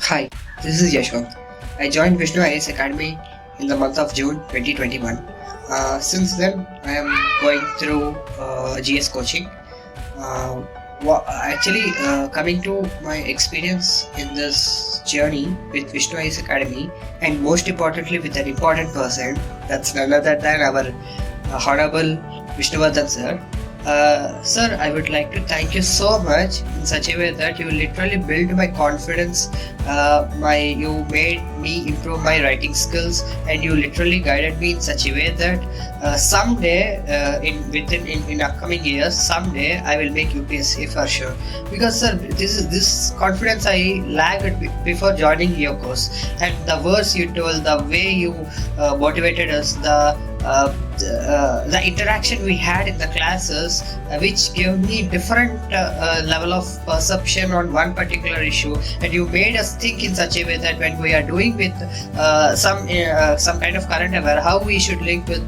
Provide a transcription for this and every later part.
Hi, this is Yashwant. I joined VISHNU IAS Academy in the month of June 2021. Since then, I am going through GS coaching. Coming to my experience in this journey with VISHNU IAS Academy, and most importantly with an important person, that's none other than our Honorable Vishnuvardhan sir. Sir, I would like to thank you so much in such a way that you literally built my confidence. You made me improve my writing skills, and you literally guided me in such a way that someday, in upcoming years, someday I will make UPSC for sure. Because sir, this confidence I lacked before joining your course, and the words you told, the way you motivated us, the interaction we had in the classes, which gave me different level of perception on one particular issue, and you made us think in such a way that when we are doing with some kind of current affair, how we should link with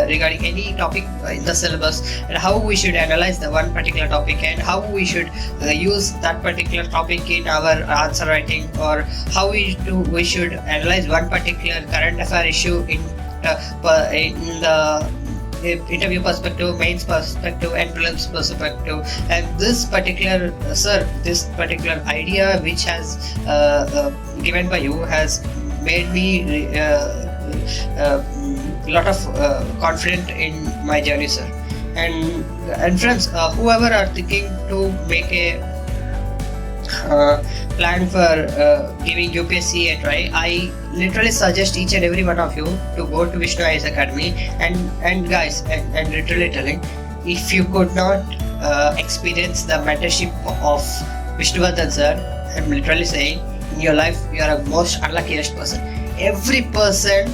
regarding any topic in the syllabus, and how we should analyze the one particular topic, and how we should use that particular topic in our answer writing, or how we should analyze one particular current affair issue in the interview perspective, mains perspective, and prelims perspective. And this particular idea which has given by you has made me lot of confident in my journey, sir. And friends, whoever are thinking to make a plan for giving UPSC a try, I literally suggest each and every one of you to go to VISHNU IAS Academy. And guys, and literally telling, if you could not experience the mentorship of Vishnuvardhan sir, I'm literally saying, in your life you are a most unluckiest person. Every person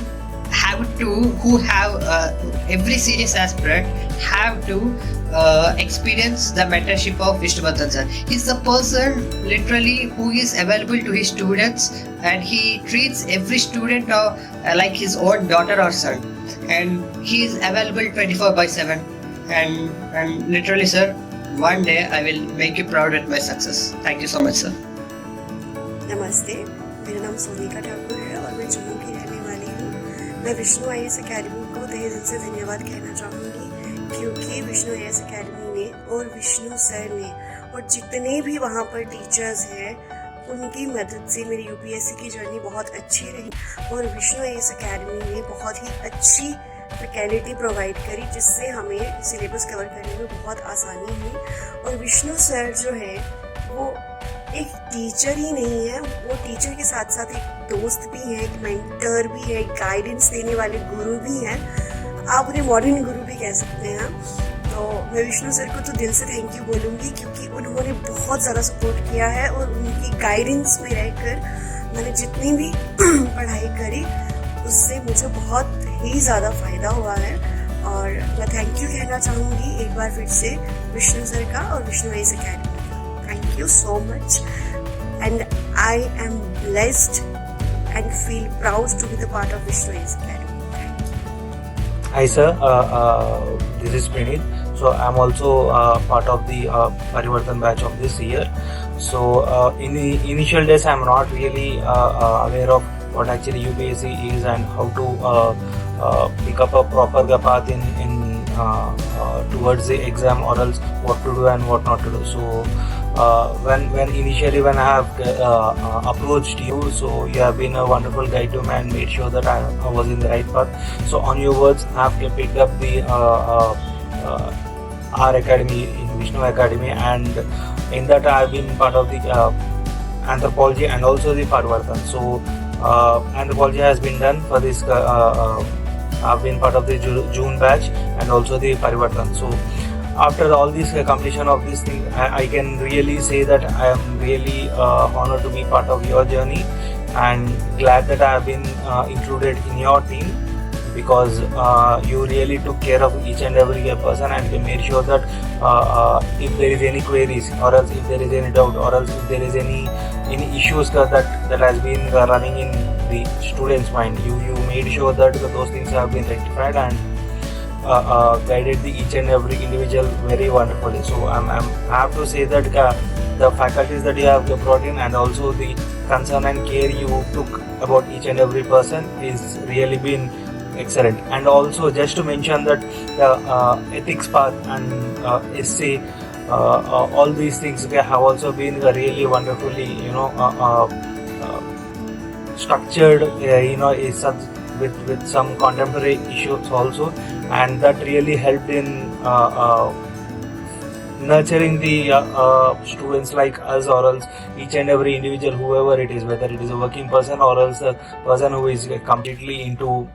every serious aspirant have to experience the mentorship of Vishnuvardhan sir. He's the person literally who is available to his students, and he treats every student like his own daughter or son, and he is available 24/7. And literally, sir, one day I will make you proud at my success. Thank you so much, sir. नमस्ते, मेरा नाम सोनिका ठाकुर है और मैं जम्मू की रहने वाली हूँ। मैं विष्णु आईएएस एकेडमी को तहे दिल से धन्यवाद कहना चाहूँगी, क्योंकि विष्णु आईएएस एकेडमी ने और विष्णु सर ने और जितने भी वहाँ पर टीचर्स हैं, उनकी मदद से मेरी यूपीएससी की जर्नी बहुत अच्छी रही। और विष्णु आईएएस एकेडमी ने बहुत ही अच्छी फैकल्टी प्रोवाइड करी, जिससे हमें सिलेबस कवर करने में बहुत आसानी हुई। और विष्णु सर जो है वो एक टीचर ही नहीं है, वो टीचर के साथ साथ एक दोस्त भी है, एक मेंटर भी है, एक गाइडेंस देने वाले गुरु भी हैं। आप उन्हें मॉडर्न गुरु भी कह सकते हैं। तो मैं विष्णु सर को तो दिल से थैंक यू बोलूँगी, क्योंकि उन्होंने बहुत ज़्यादा सपोर्ट किया है और उनकी गाइडेंस में रहकर मैंने जितनी भी पढ़ाई करी उससे मुझे बहुत ही ज़्यादा फ़ायदा हुआ है। और मैं थैंक यू कहना चाहूँगी एक बार फिर से विष्णु सर का और Vishnu IAS academy. Thank you so much, and I am blessed and feel proud to be the part of VISHNU IAS Academy. Thank you. Hi sir, this is Pranit. So I'm also part of the Parivartan batch of this year. So in the initial days I'm not really aware of what actually UPSC is and how to pick up a proper path in towards the exam, or else what to do and what not to do. So when I have approached you, so you have been a wonderful guide to me and made sure that I was in the right path. So on your words, I have picked up the our academy in VISHNU Academy, and in that I have been part of the anthropology and also the Parivartan. So anthropology has been done for this. I've been part of the June batch and also the Parivartan. So after all this completion of this thing, I can really say that I am really honored to be part of your journey, and glad that I have been included in your team, because you really took care of each and every person and made sure that if there is any queries, or else if there is any doubt, or else if there is any issues that has been running in the students' mind, you made sure that those things have been rectified, and guided each and every individual very wonderfully. So I have to say that the faculties that you have brought in, and also the concern and care you took about each and every person is really been excellent. And also just to mention that the ethics part and essay, all these things have also been really wonderfully structured, is such with some contemporary issues also, and that really helped in nurturing the students like us, or else each and every individual, whoever it is, whether it is a working person or else a person who is completely into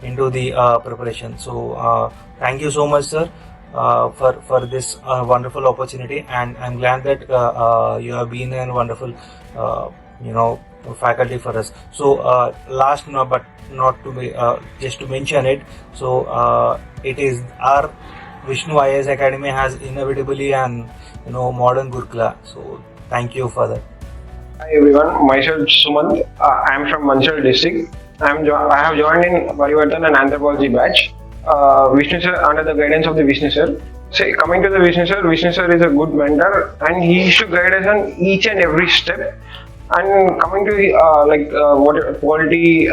the preparation. So thank you so much, sir, for this wonderful opportunity, and I'm glad that you have been a wonderful faculty for us. So last but not to be just to mention it, so it is our VISHNU IAS Academy has inevitably an modern Gurukula. So thank you for that. Hi everyone, myself Sumant. I am from Mandsaur district. I have joined in Parivartan and Anthropology batch. VISHNU sir, under the guidance of the VISHNU sir. So coming to the VISHNU sir is a good mentor, and he should guide us on each and every step. And coming to quality,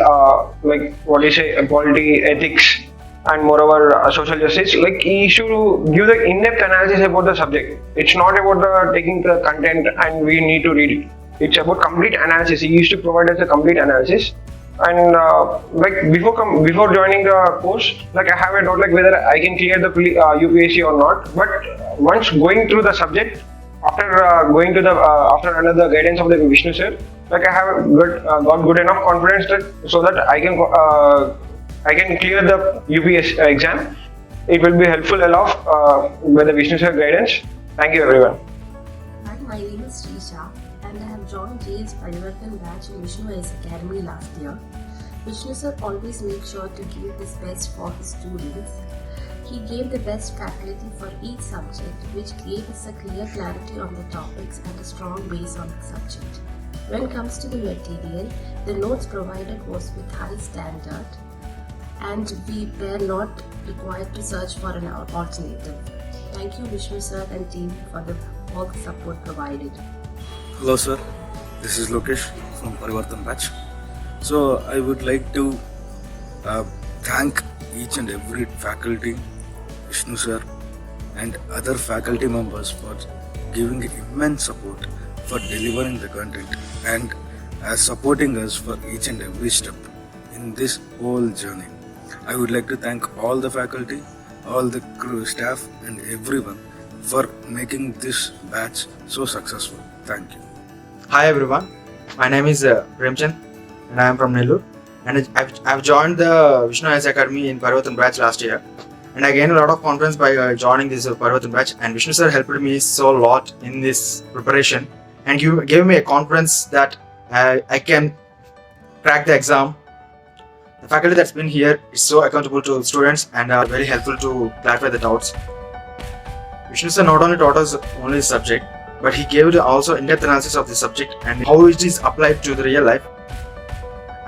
quality ethics, and moreover social justice, like he should give the in-depth analysis about the subject. It's not about taking the content and we need to read it. It's about complete analysis. He used to provide us a complete analysis. And before joining the course, like I have a doubt like whether I can clear the UPSC or not. But once going through the subject, after going to the after under the guidance of the VISHNU sir, like I have got good enough confidence so that I can clear the UPSC exam. It will be helpful enough by the VISHNU sir guidance. Thank you everyone. Hi, my name is Srisha, and I have joined GS Parivartan batch in VISHNU IAS Academy last year. VISHNU sir always makes sure to give his best for his students. He gave the best faculty for each subject, which gave us a clear clarity on the topics and a strong base on the subject. When it comes to the material, the notes provided was with high standard, and we were not required to search for an alternative. Thank you, VISHNU sir and team, for all the support provided. Hello sir, this is Lokesh from Parivartan batch. So I would like to thank each and every faculty, VISHNU sir and other faculty members for giving immense support for delivering the content and supporting us for each and every step in this whole journey. I would like to thank all the faculty, all the crew, staff and everyone for making this batch so successful. Thank you. Hi everyone, my name is Premchand and I am from Nellore, and I've joined the VISHNU IAS Academy in Parivartan batch last year, and I gained a lot of confidence by joining this Parivartan batch, and VISHNU sir helped me so lot in this preparation and gave me a confidence that I can crack the exam. The faculty that's been here is so accountable to students and are very helpful to clarify the doubts. VISHNU sir not only taught us only the subject, but he gave also in-depth analysis of the subject and how it is applied to the real life.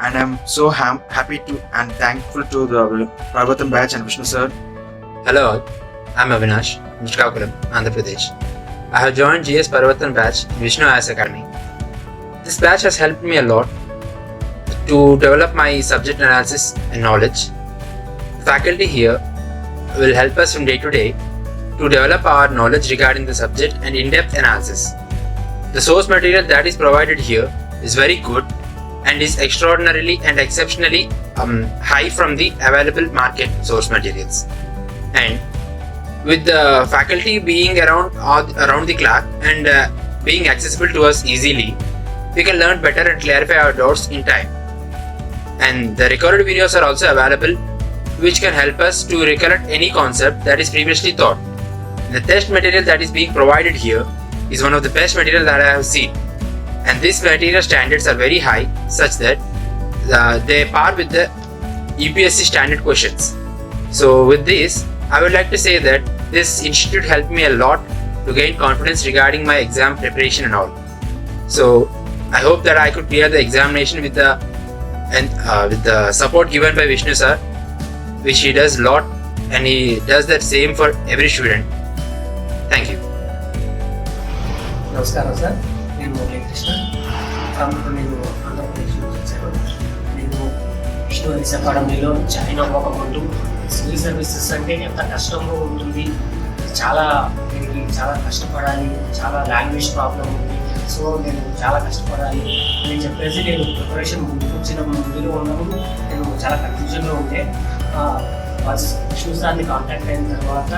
And I'm so happy to and thankful to the Parivartan batch and VISHNU sir. Hello all, I'm Avinash, Nishkakulam, Andhra Pradesh. I have joined GS Parivartan batch in VISHNU IAS Academy. This batch has helped me a lot to develop my subject analysis and knowledge. The faculty here will help us from day to day to develop our knowledge regarding the subject and in-depth analysis. The source material that is provided here is very good and is extraordinarily and exceptionally high from the available market source materials. And with the faculty being around the clock and being accessible to us easily, we can learn better and clarify our doubts in time. And the recorded videos are also available, which can help us to recollect any concept that is previously taught. The test material that is being provided here is one of the best material that I have seen, and these material standards are very high, such that they par with the UPSC standard questions. So with this, I would like to say that this institute helped me a lot to gain confidence regarding my exam preparation and all. So I hope that I could clear the examination with the support given by VISHNU sir, which he does a lot and he does that same for every student. Thank you. నమస్కారం sir, నేను మురళీకృష్ణ నేను ఆంధ్రప్రదేశ్ నుంచి వచ్చాను. నేను Vishnu is అకాడమీలో join అవ్వకముందు civil services అంటే ఎంత కష్టంగా ఉంటుంది, దీనికి చాలా కష్టపడాలి, చాలా లాంగ్వేజ్ ప్రాబ్లం ఉంది, సో నేను చాలా కష్టపడాలి అని చెప్పేసి నేను ప్రిపరేషన్ ముందులో ఉన్నప్పుడు నేను చాలా కన్ఫ్యూజన్లో ఉండే. విష్ణు సార్ని కాంటాక్ట్ అయిన తర్వాత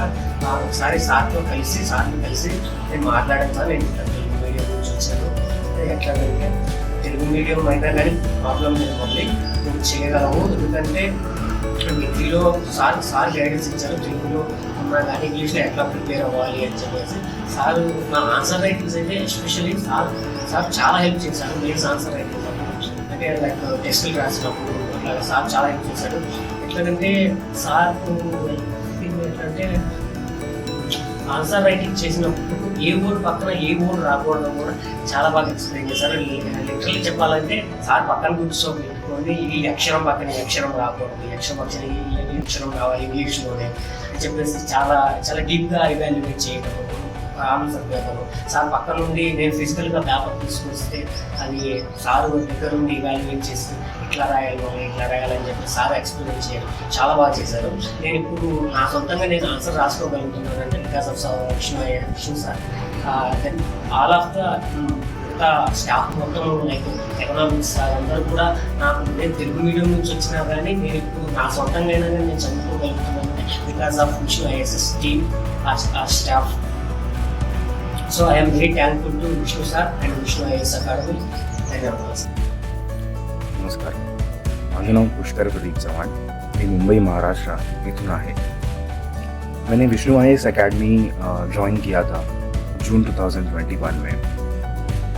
ఒకసారి సార్ని కలిసి నేను మాట్లాడాను సార్, నేను తెలుగు మీడియం నుంచి వచ్చాను, ఎట్లాగంటే తెలుగు మీడియం అయినా కానీ ప్రాబ్లం లేదు మళ్ళీ నువ్వు చేయగలవు, ఎందుకంటే హిందీలో సార్ గైడెన్స్ ఇచ్చారు, తెలుగులో ఉన్నా కానీ ఇంగ్లీష్లో ఎట్లా ప్రిపేర్ అవ్వాలి అని చెప్పేసి సార్ నా ఆన్సర్ రైటింగ్స్ అయితే ఎస్పెషల్లీ సార్ చాలా హెల్ప్ చేశారు. మెయిన్స్ ఆన్సర్ రైటింగ్స్ అంటే లైక్ టెస్టులు రాసినప్పుడు అట్లాగా సార్ చాలా హెల్ప్ చేశాడు. ఎట్లాగంటే సార్ ఎట్లంటే ఆన్సర్ రైటింగ్ చేసినప్పుడు ఏ వర్డ్ పక్కన ఏ వర్డ్ రాకూడదు కూడా చాలా బాగా ఎక్స్ప్లెయిన్ చేశారు. లిటరల్లీ చెప్పాలంటే సార్ పక్కన కూర్చోబెట్టుకొని ఈ అక్షరం పక్కన ఈ అక్షరం రాకూడదు, ఈ అక్షరం పక్కన ఈ అక్షరం రావాలి ఇంగ్లీష్లోనే అని చెప్పేసి చాలా చాలా డీప్గా ఇవాల్యుయేట్ చేయడం ఆన్సర్ పేపర్. సార్ పక్క నుండి నేను ఫిజికల్గా పేపర్ తీసుకొస్తే అది సార్ దగ్గర నుండి ఇవాల్యుయేట్ చేసి ఇట్లా రాయాలని చెప్పి సార్ ఎక్స్ప్లెయిన్ చేయడం చాలా బాగా చేశారు. నేను ఇప్పుడు నా సొంతంగా నేను ఆన్సర్ రాసుకోగలుగుతున్నాను అంటే because of Vishnu sir. Then all of the staff మొత్తం లైక్ ఎకనామిక్స్ అందరూ కూడా నేను తెలుగు మీడియం నుంచి వచ్చినా కానీ నేను ఇప్పుడు నా సొంతంగా అయినా కానీ నేను చదువుకోగలుగుతున్నాను because of Vishnu IAS team staff. So I am very thankful to Vishnu sir and Vishnu IAS Academy. धन्यवाद. नमस्कार, माझं नाव पुष्कर प्रदीप चव्हाण, मी मुंबई महाराष्ट्र इथून आहे. मैंने विष्णु IAS अकेडमी ज्वाइन किया था जून 2021 में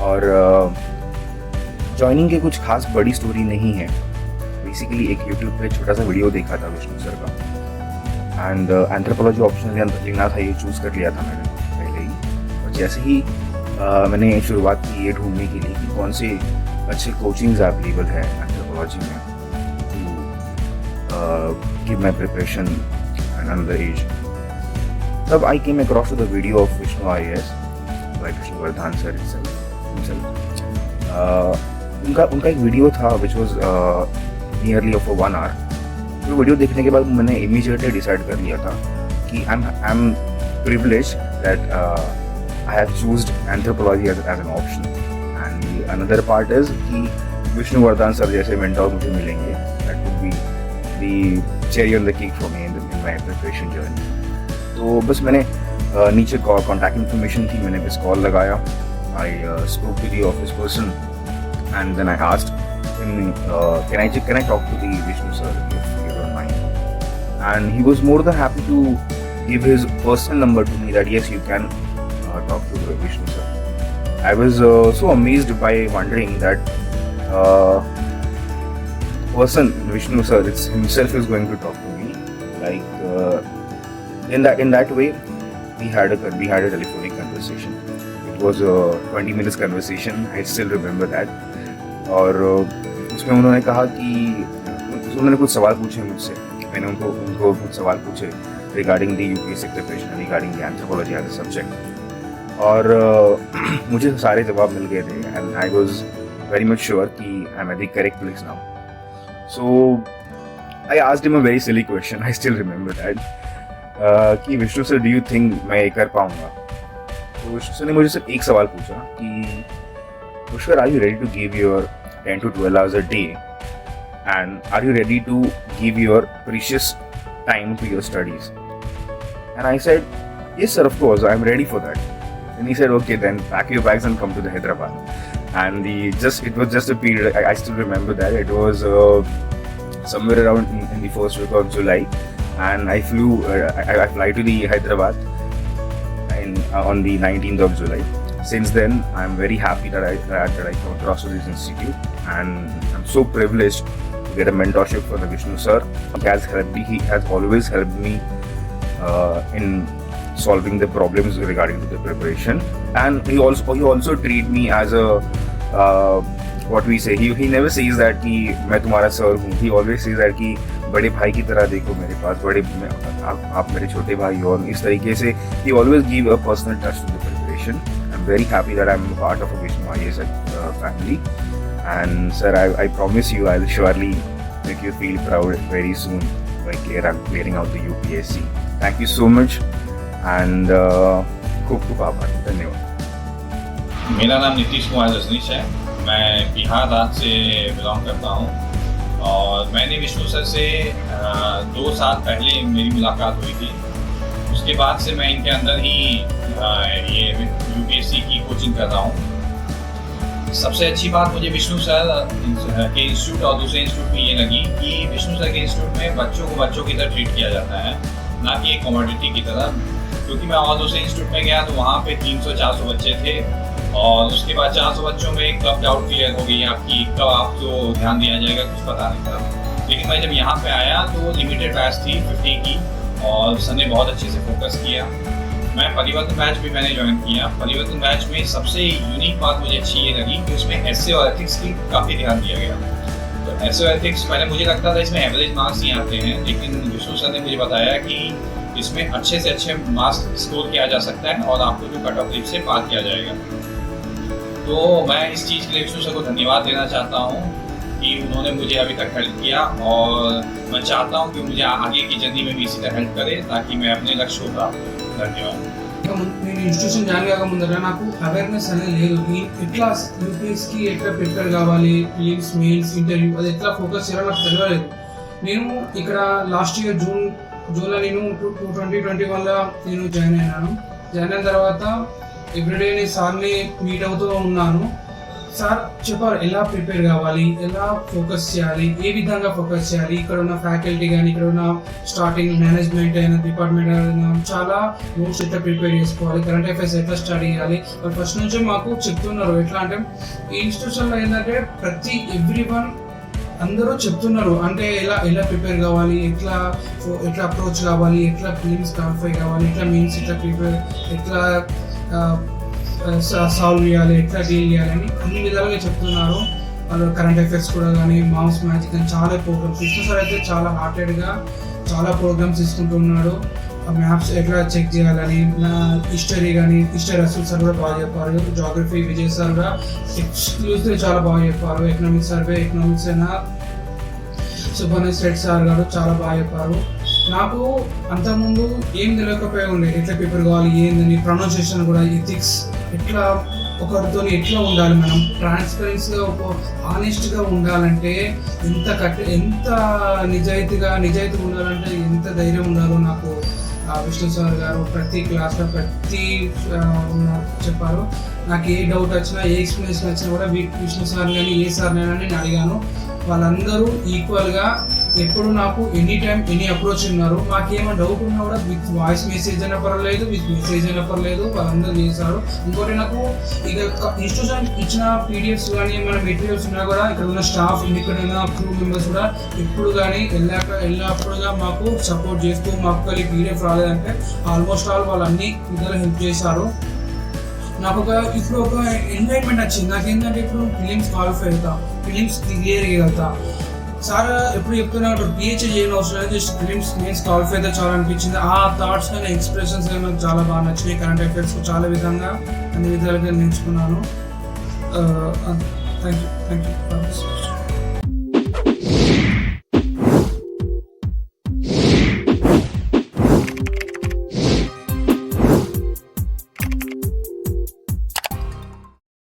और ज्वाइनिंग के कुछ खास बड़ी स्टोरी नहीं है. बेसिकली एक यूट्यूब पे छोटा सा वीडियो देखा था विष्णु सर का एंड एंथ्रोपोलॉजी ऑप्शन लेना था, ये चूज़ कर लिया था मैंने पहले ही. और जैसे ही मैंने शुरुआत की ये ढूंढने के लिए कि कौन से अच्छे कोचिंग्स अवेलेबल है एंथ्रोपोलॉजी में to give my preparation and under age, तब I came across to the video of Vishnu IAS by Vishnuvardhan sir himself. उनका एक वीडियो था which was nearly of 1 hour. वो वीडियो देखने के बाद मैंने इमीडिएटली डिसाइड कर लिया था कि I M privileged that I have chosen anthropology as an option. And the another part is कि विष्णुवर्धन सर जैसे मेंटोर मुझे मिलेंगे. That would be the cherry on the cake for me in my preparation journey. तो बस मैंने नीचे contact information थी, मैंने बस कॉल लगाया. I spoke to the office person and then I asked him, can I talk to the Vishnu sir if you don't mind? And he was more than happy to give his personal number to me that yes you can talk to Vishnu sir. I was so amazed by wondering that person Vishnu sir himself is going to talk to me. Like in that way we had a telephonic conversation. It was a 20 minutes conversation. I still remember that. और उसमें उन्होंने कहा कि उन्होंने कुछ सवाल पूछे मुझसे, मैंने उनको कुछ सवाल पूछे regarding the UPSC preparation, regarding the anthropology as a subject, और मुझे सारे जवाब मिल गए थे and I was very much sure कि I am at the correct place now. So I asked him a very silly question, I still remember that, कि Vishnu sir do you think मैं ये कर पाऊँगा? तो विष्णु सर ने मुझे सिर्फ एक सवाल पूछा कि Pushkar, are you ready to give your 10 to 12 hours a day and are you ready to give your precious time to your studies? And I said, yes sir, of course, I am ready for that. And he said, okay, then pack your bags and come to the Hyderabad. And it was just a period. I still remember that it was somewhere around in the first week of July, and I fly to the Hyderabad on the 19th of July. Since then, I am very happy that I came across to this institute, and I'm so privileged to get a mentorship from the Vishnu sir. He has always helped me in solving the problems regarding to the preparation, and he also treat me as a what we say, he never says that कि मैं तुम्हारा sir हूँ. He always says that कि बड़े भाई की तरह देखो मेरे पास, आप मेरे छोटे भाई हो, और इस तरीके से he always give a personal touch to the preparation. I'm very happy that I'm a part of a VISHNU IAS family, and sir, I promise you I'll surely make you feel proud very soon by clearing out the UPSC. Thank you so much, and खूब आभार, धन्यवाद। मेरा नाम नीतीश कुमार रजनीश है, मैं बिहार राज्य से belong करता हूँ, और मैंने विष्णु सर से 2 साल पहले मेरी मुलाकात हुई थी। उसके बाद से मैं इनके अंदर ही ये UPSC की कोचिंग कर रहा हूँ। सबसे अच्छी बात मुझे विष्णु सर के इंस्टीट्यूट और दूसरे इंस्टीट्यूट में ये लगी कि विष्णु सर के इंस्टीट्यूट में बच्चों को बच्चों की तरह ट्रीट किया जाता है, ना कि एक कमोडिटी की तरह। क्योंकि मैं और दूसरे इंस्टीट्यूट में गया तो वहाँ पे 300-400 बच्चे थे, और उसके बाद 400 बच्चों में कब डाउट क्लियर हो गई आपकी, कब आपको ध्यान दिया जाएगा, कुछ पता नहीं था। लेकिन मैं जब यहाँ पे आया तो लिमिटेड बैच थी 50 की, और सर ने बहुत अच्छे से फोकस किया। मैं परिवर्तन बैच भी मैंने ज्वाइन किया। परिवर्तन बैच में सबसे यूनिक बात मुझे अच्छी ये लगी कि उसमें एसे और एथिक्स की काफ़ी ध्यान दिया गया। तो एसे और एथिक्स पहले मुझे लगता था इसमें एवरेज मार्क्स ही आते हैं, लेकिन विष्णु सर ने मुझे बताया कि इसमें अच्छे से अच्छे मार्क्स स्कोर किया जा सकता है और आपको जो कट ऑफ से पार किया जाएगा। तो मैं इस चीज़ के लिए विष्णु सर को धन्यवाद देना चाहता हूँ कि उन्होंने मुझे अभी तक हेल्प किया, और मैं चाहता हूँ कि मुझे आगे की जर्नी में भी इसी तरह हेल्प करे ताकि मैं अपने लक्ष्य को प्राप्त करूँ। धन्यवाद। నేను ఇన్స్టిట్యూషన్ జాయిన్ కాక ముందర నాకు అవేర్నెస్ అనేది లేదు, ఎట్లా యూపీఎస్కి ఎట్లా ప్రిపేర్ కావాలి, ప్రిలిమ్స్ మెయిన్స్ ఇంటర్వ్యూ అది ఎట్లా ఫోకస్ చేయాలో నాకు తెలియలేదు. నేను ఇక్కడ లాస్ట్ ఇయర్ జూన్లో నేను 2021లో నేను జాయిన్ అయినాను. జాయిన్ అయిన తర్వాత ఎవ్రీడే నేను సార్ని మీట్ అవుతూ ఉన్నాను. సార్ చెప్పారు ఎలా ప్రిపేర్ కావాలి, ఎలా ఫోకస్ చేయాలి, ఏ విధంగా ఫోకస్ చేయాలి. ఇక్కడ ఉన్న ఫ్యాకల్టీ కానీ ఇక్కడ ఉన్న స్టార్టింగ్ మేనేజ్మెంట్ అయినా డిపార్ట్మెంట్ అయినా చాలా నోట్స్ ఎట్లా ప్రిపేర్ చేసుకోవాలి, కరెంట్ అఫైర్స్ ఎట్లా స్టడీ చేయాలి, వాళ్ళు ఫస్ట్ నుంచి మాకు చెప్తున్నారు. ఎట్లా అంటే ఈ ఇన్స్టిట్యూషన్లో ఏంటంటే ఎవ్రీవన్ అందరూ చెప్తున్నారు, అంటే ఎలా ప్రిపేర్ కావాలి, ఎట్లా అప్రోచ్ కావాలి, ఎట్లా ప్రిలిమ్స్ క్వాలిఫై కావాలి, ఎట్లా మెయిన్స్ ఎట్లా ప్రిపేర్, ఎట్లా సాల్వ్ చేయాలి, ఎట్లా డీల్ చేయాలని అన్ని విధాలుగా చెప్తున్నారు. వాళ్ళు కరెంట్ అఫైర్స్ కూడా కానీ మామ్స్ మ్యాచ్ కానీ చాలా ప్రోగ్రామ్స్. విష్ణు సార్ అయితే చాలా హార్టెడ్గా చాలా ప్రోగ్రామ్స్ తీసుకుంటున్నాడు. మ్యాప్స్ ఎట్లా చెక్ చేయాలని, హిస్టరీ రసూల్ సార్ కూడా బాగా చెప్పారు. జాగ్రఫీ విజయ్ సార్ కూడా ఎక్స్క్లూజివ్గా చాలా బాగా చెప్పారు. ఎకనామిక్స్ అయినా సుబ్రహ్మణ్య రెడ్డి సార్ గారు చాలా బాగా చెప్పారు. నాకు అంతకుముందు ఏం తెలియకపోయా ఉండే ఎట్లా ప్రిపేర్ కావాలి ఏందని, ప్రొనౌన్సియేషన్ కూడా, ఎథిక్స్ ఎట్లా ఒకరితో ఎట్లా ఉండాలి, మనం ట్రాన్స్పరెన్సీగా ఆనెస్ట్గా ఉండాలంటే ఎంత నిజాయితీగా ఉండాలంటే ఎంత ధైర్యం ఉండాలో నాకు విష్ణు సార్ గారు ప్రతి క్లాస్లో చెప్పారు. నాకు ఏ డౌట్ వచ్చినా ఏ ఎక్స్ప్లెనేషన్ వచ్చినా కూడా విష్ణు సార్ కానీ ఏ సార్నైనా నేను అడిగాను. వాళ్ళందరూ ఈక్వల్గా ఎప్పుడు నాకు ఎనీ టైం ఎనీ అప్రోచ్ ఉన్నారు. మాకేమైనా డౌట్ ఉన్నా కూడా విత్ వాయిస్ మెసేజ్ అయినా పర్వాలేదు, విత్ మెసేజ్ అయినా పర్వాలేదు, వాళ్ళందరూ చేశారు. ఇంకోటి నాకు ఇక ఇన్స్టిట్యూషన్ ఇచ్చిన పీడిఎఫ్స్ కానీ ఏమైనా మెటీరియల్స్ ఉన్నా కూడా ఇక్కడ ఉన్న స్టాఫ్, ఇక్కడ ఉన్న క్రూ మెంబర్స్ కూడా ఎప్పుడు కానీ వెళ్ళినప్పుడుగా మాకు సపోర్ట్ చేస్తూ, మాకు కలిగి పీడిఎఫ్ రాలేదంటే ఆల్మోస్ట్ ఆల్ వాళ్ళు అన్ని విధాలు హెల్ప్ చేశారు. నాకు ఇప్పుడు ఒక ఎంజాయ్మెంట్ వచ్చింది. నాకేంటంటే ఇప్పుడు ఫిలిమ్స్ క్వాలిఫై అవుతా, ఫిలిమ్స్ క్లియర్ చేయగలుగుతా. సార్ ఎప్పుడు చెప్తున్నా పిహెచ్డీ చేయని అవసరం లేదు, జస్ట్ ఫిలిమ్స్ మెయిన్స్ క్వాలిఫై అయితే చాలా అనిపించింది. ఆ థాట్స్ కానీ ఎక్స్ప్రెషన్స్ కానీ నాకు చాలా బాగా నచ్చినాయి. కరెంట్ అఫైర్స్ చాలా విధంగా అన్ని విధాలుగా నేర్చుకున్నాను. Thank you.